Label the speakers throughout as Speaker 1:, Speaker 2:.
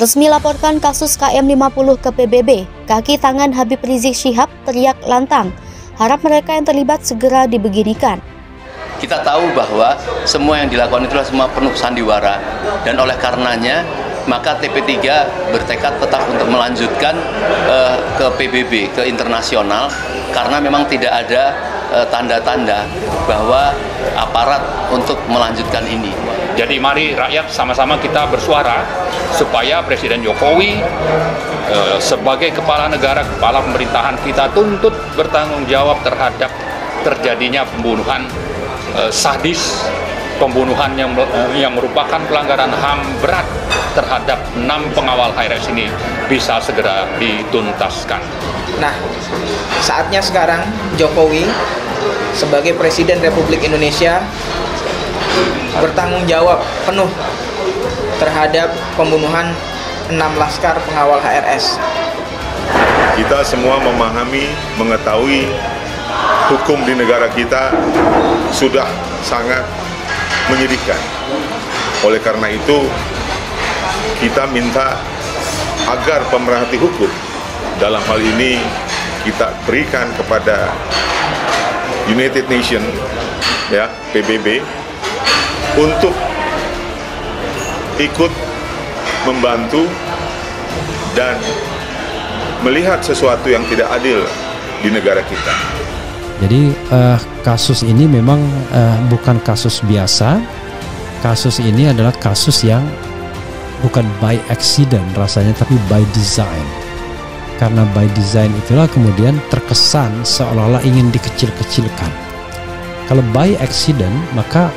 Speaker 1: Resmi laporkan kasus KM50 ke PBB, kaki tangan Habib Rizik Syihab teriak lantang. Harap mereka yang terlibat segera dibeginikan.
Speaker 2: Kita tahu bahwa semua yang dilakukan itulah semua penuh sandiwara, dan oleh karenanya maka TP3 bertekad tetap untuk melanjutkan ke PBB, ke internasional, karena memang tidak ada tanda-tanda bahwa aparat untuk melanjutkan ini.
Speaker 3: Jadi mari rakyat sama-sama kita bersuara supaya Presiden Jokowi sebagai kepala negara, kepala pemerintahan kita tuntut bertanggung jawab terhadap terjadinya pembunuhan sadis, pembunuhan yang merupakan pelanggaran HAM berat terhadap 6 pengawal HRS ini bisa segera dituntaskan.
Speaker 4: Nah, saatnya sekarang Jokowi sebagai Presiden Republik Indonesia bertanggung jawab penuh terhadap pembunuhan 6 laskar pengawal HRS.
Speaker 5: Kita semua memahami, mengetahui hukum di negara kita sudah sangat menyedihkan. Oleh karena itu, kita minta agar pemerhati hukum, dalam hal ini kita berikan kepada United Nations, ya, PBB, untuk ikut membantu dan melihat sesuatu yang tidak adil di negara kita.
Speaker 6: Jadi kasus ini memang bukan kasus biasa. Kasus ini adalah kasus yang bukan by accident rasanya, tapi by design. Karena by design itulah kemudian terkesan seolah-olah ingin dikecil-kecilkan. Kalau by accident maka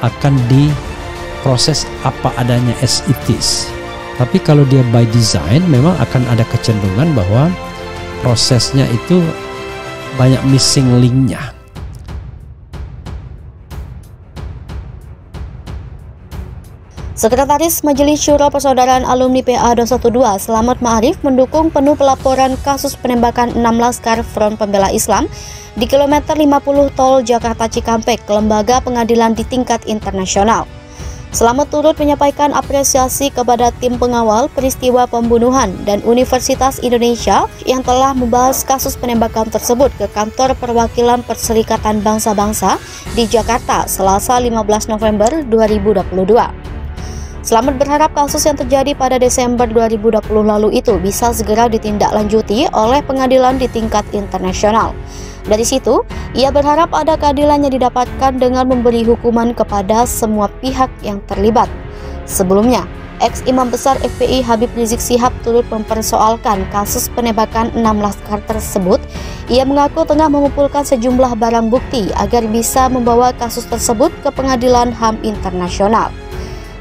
Speaker 6: akan diproses apa adanya as it is. Tapi kalau dia by design memang akan ada kecenderungan bahwa prosesnya itu banyak missing link-nya.
Speaker 1: Sekretaris Majelis Syuro Persaudaraan Alumni PA 212 Slamet Ma'arif mendukung penuh pelaporan kasus penembakan 6 laskar Front Pembela Islam di kilometer 50 tol Jakarta Cikampek ke lembaga pengadilan di tingkat internasional. Slamet turut menyampaikan apresiasi kepada tim pengawal peristiwa pembunuhan dan Universitas Indonesia yang telah membahas kasus penembakan tersebut ke kantor perwakilan Perserikatan Bangsa-Bangsa di Jakarta Selasa 15 November 2022. Slamet berharap kasus yang terjadi pada Desember 2020 lalu itu bisa segera ditindaklanjuti oleh pengadilan di tingkat internasional. Dari situ, ia berharap ada keadilan yang didapatkan dengan memberi hukuman kepada semua pihak yang terlibat. Sebelumnya, ex-imam besar FPI Habib Rizik Syihab turut mempersoalkan kasus penembakan 6 laskar tersebut. Ia mengaku tengah mengumpulkan sejumlah barang bukti agar bisa membawa kasus tersebut ke pengadilan HAM internasional.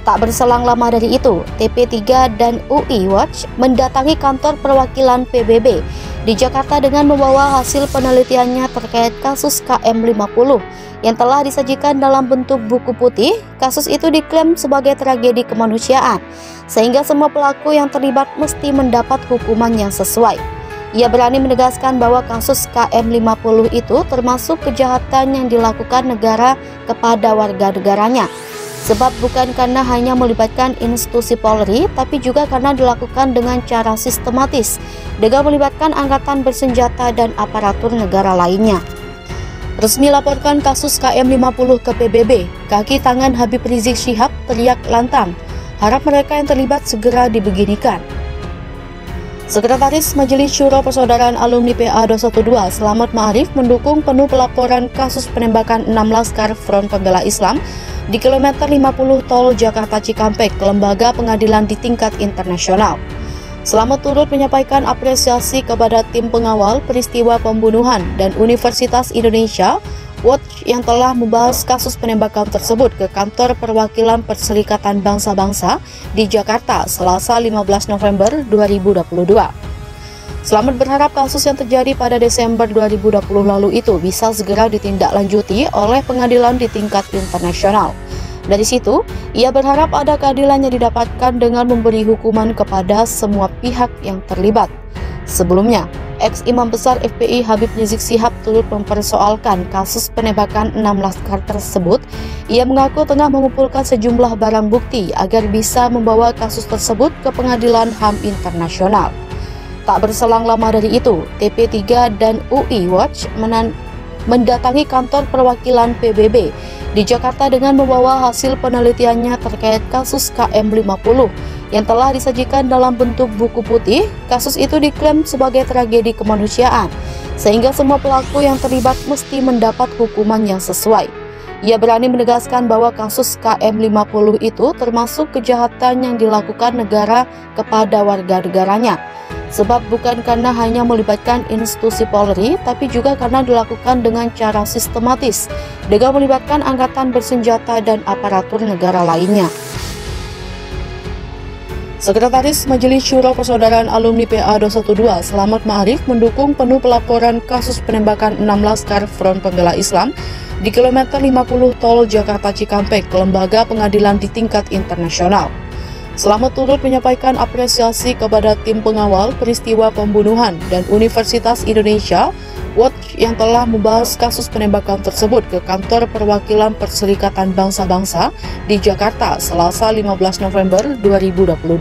Speaker 1: Tak berselang lama dari itu, TP3 dan UI Watch mendatangi kantor perwakilan PBB di Jakarta dengan membawa hasil penelitiannya terkait kasus KM50 yang telah disajikan dalam bentuk buku putih. Kasus itu diklaim sebagai tragedi kemanusiaan, sehingga semua pelaku yang terlibat mesti mendapat hukuman yang sesuai. Ia berani menegaskan bahwa kasus KM50 itu termasuk kejahatan yang dilakukan negara kepada warga negaranya. Sebab bukan karena hanya melibatkan institusi Polri, tapi juga karena dilakukan dengan cara sistematis, dengan melibatkan angkatan bersenjata dan aparatur negara lainnya. Resmi laporkan kasus KM50 ke PBB, kaki tangan Habib Rizik Syihab teriak lantang. Harap mereka yang terlibat segera dibeginikan. Sekretaris Majelis Syuro Persaudaraan Alumni PA 212 Slamet Ma'arif mendukung penuh pelaporan kasus penembakan 6 laskar Front Pembela Islam di kilometer 50 tol Jakarta Cikampek ke lembaga pengadilan di tingkat internasional. Slamet turut menyampaikan apresiasi kepada tim pengawal peristiwa pembunuhan dan Universitas Indonesia Watch yang telah membahas kasus penembakan tersebut ke kantor perwakilan Perserikatan Bangsa-Bangsa di Jakarta Selasa 15 November 2022. Slamet berharap kasus yang terjadi pada Desember 2020 lalu itu bisa segera ditindaklanjuti oleh pengadilan di tingkat internasional. Dari situ, ia berharap ada keadilan yang didapatkan dengan memberi hukuman kepada semua pihak yang terlibat. Sebelumnya, ex-imam besar FPI Habib Rizik Syihab turut mempersoalkan kasus penembakan 6 laskar tersebut. Ia mengaku tengah mengumpulkan sejumlah barang bukti agar bisa membawa kasus tersebut ke Pengadilan HAM Internasional. Tak berselang lama dari itu, TP3 dan UI Watch mendatangi kantor perwakilan PBB di Jakarta dengan membawa hasil penelitiannya terkait kasus KM50 yang telah disajikan dalam bentuk buku putih. Kasus itu diklaim sebagai tragedi kemanusiaan, sehingga semua pelaku yang terlibat mesti mendapat hukuman yang sesuai. Ia berani menegaskan bahwa kasus KM50 itu termasuk kejahatan yang dilakukan negara kepada warga negaranya. Sebab bukan karena hanya melibatkan institusi Polri, tapi juga karena dilakukan dengan cara sistematis, dengan melibatkan angkatan bersenjata dan aparatur negara lainnya. Sekretaris Majelis Syuro Persaudaraan Alumni PA 212, Slamet Ma'arif, mendukung penuh pelaporan kasus penembakan 6 laskar Front Pembela Islam di kilometer 50 tol Jakarta Cikampek ke lembaga pengadilan di tingkat internasional. Slamet turut menyampaikan apresiasi kepada tim pengawal peristiwa pembunuhan dan Universitas Indonesia Watch yang telah membahas kasus penembakan tersebut ke kantor perwakilan Perserikatan Bangsa-Bangsa di Jakarta Selasa 15 November 2022.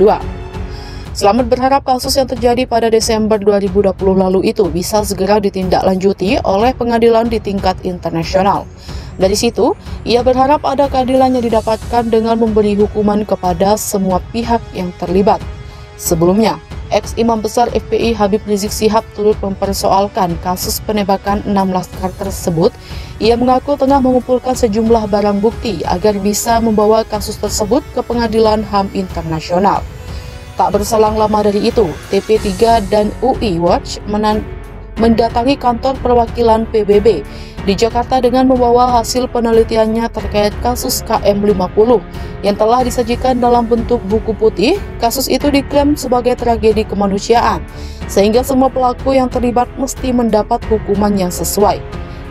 Speaker 1: Slamet berharap kasus yang terjadi pada Desember 2020 lalu itu bisa segera ditindaklanjuti oleh pengadilan di tingkat internasional. Dari situ, ia berharap ada keadilan yang didapatkan dengan memberi hukuman kepada semua pihak yang terlibat. Sebelumnya, ex-imam besar FPI Habib Rizik Syihab turut mempersoalkan kasus penembakan 6 laskar tersebut. Ia mengaku tengah mengumpulkan sejumlah barang bukti agar bisa membawa kasus tersebut ke Pengadilan HAM Internasional. Tak berselang lama dari itu, TP3 dan UI Watch mendatangi kantor perwakilan PBB di Jakarta dengan membawa hasil penelitiannya terkait kasus KM50 yang telah disajikan dalam bentuk buku putih. Kasus itu diklaim sebagai tragedi kemanusiaan, sehingga semua pelaku yang terlibat mesti mendapat hukuman yang sesuai.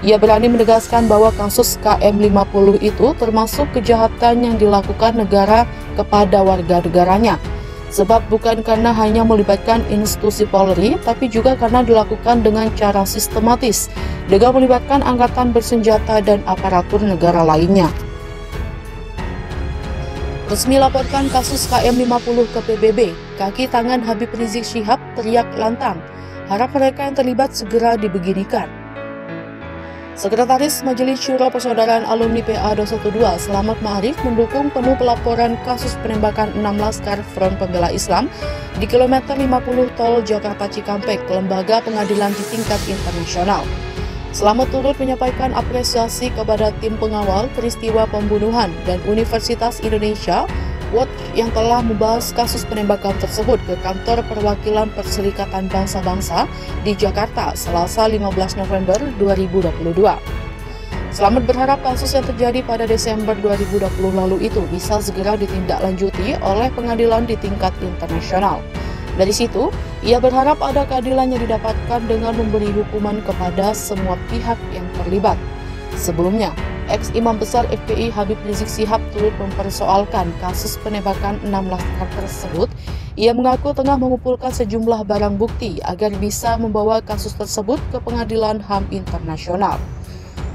Speaker 1: Ia berani menegaskan bahwa kasus KM50 itu termasuk kejahatan yang dilakukan negara kepada warga negaranya. Sebab bukan karena hanya melibatkan institusi Polri, tapi juga karena dilakukan dengan cara sistematis, dengan melibatkan angkatan bersenjata dan aparatur negara lainnya. Resmi laporkan kasus KM50 ke PBB, kaki tangan Habib Rizik Syihab teriak lantang, harap mereka yang terlibat segera dibeginikan. Sekretaris Majelis Syuro Persaudaraan Alumni PA 212, Slamet Ma'arif, mendukung penuh pelaporan kasus penembakan 6 laskar Front Pembela Islam di kilometer 50 tol Jakarta Cikampek ke lembaga pengadilan di tingkat internasional. Slamet turut menyampaikan apresiasi kepada tim pengawal peristiwa pembunuhan dan Universitas Indonesia Watch yang telah membahas kasus penembakan tersebut ke kantor perwakilan Perserikatan Bangsa-Bangsa di Jakarta Selasa 15 November 2022. Slamet berharap kasus yang terjadi pada Desember 2020 lalu itu bisa segera ditindaklanjuti oleh pengadilan di tingkat internasional. Dari situ, ia berharap ada keadilan yang didapatkan dengan memberi hukuman kepada semua pihak yang terlibat. Sebelumnya, ex-imam besar FPI Habib Rizik Syihab turut mempersoalkan kasus penembakan 6 laskar tersebut. Ia mengaku tengah mengumpulkan sejumlah barang bukti agar bisa membawa kasus tersebut ke Pengadilan HAM Internasional.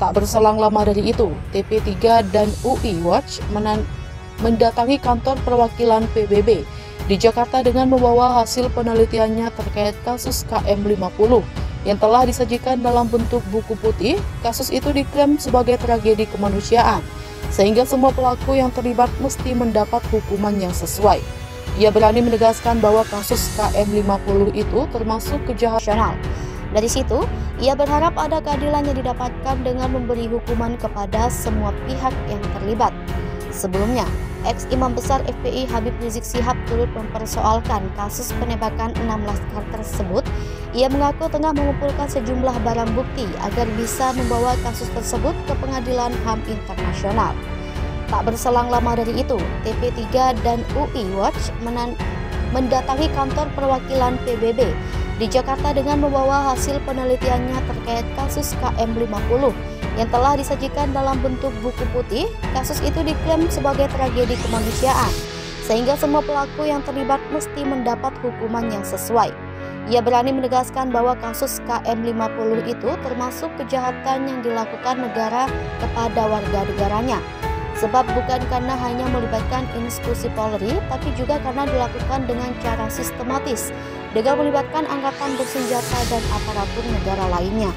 Speaker 1: Tak berselang lama dari itu, TP3 dan UI Watch mendatangi kantor perwakilan PBB di Jakarta dengan membawa hasil penelitiannya terkait kasus KM50 yang telah disajikan dalam bentuk buku putih. Kasus itu diklaim sebagai tragedi kemanusiaan, sehingga semua pelaku yang terlibat mesti mendapat hukuman yang sesuai. Ia berani menegaskan bahwa kasus KM50 itu termasuk kejahatan. Dari situ, ia berharap ada keadilan yang didapatkan dengan memberi hukuman kepada semua pihak yang terlibat. Sebelumnya, ex-imam besar FPI Habib Rizik Syihab turut mempersoalkan kasus penembakan 6 laskar tersebut. Ia mengaku tengah mengumpulkan sejumlah barang bukti agar bisa membawa kasus tersebut ke Pengadilan HAM Internasional. Tak berselang lama dari itu, TP3 dan UI Watch mendatangi kantor perwakilan PBB di Jakarta dengan membawa hasil penelitiannya terkait kasus KM50 yang telah disajikan dalam bentuk buku putih. Kasus itu diklaim sebagai tragedi kemanusiaan, sehingga semua pelaku yang terlibat mesti mendapat hukuman yang sesuai. Ia berani menegaskan bahwa kasus KM50 itu termasuk kejahatan yang dilakukan negara kepada warga negaranya. Sebab bukan karena hanya melibatkan institusi Polri, tapi juga karena dilakukan dengan cara sistematis, dengan melibatkan angkatan bersenjata dan aparatur negara lainnya.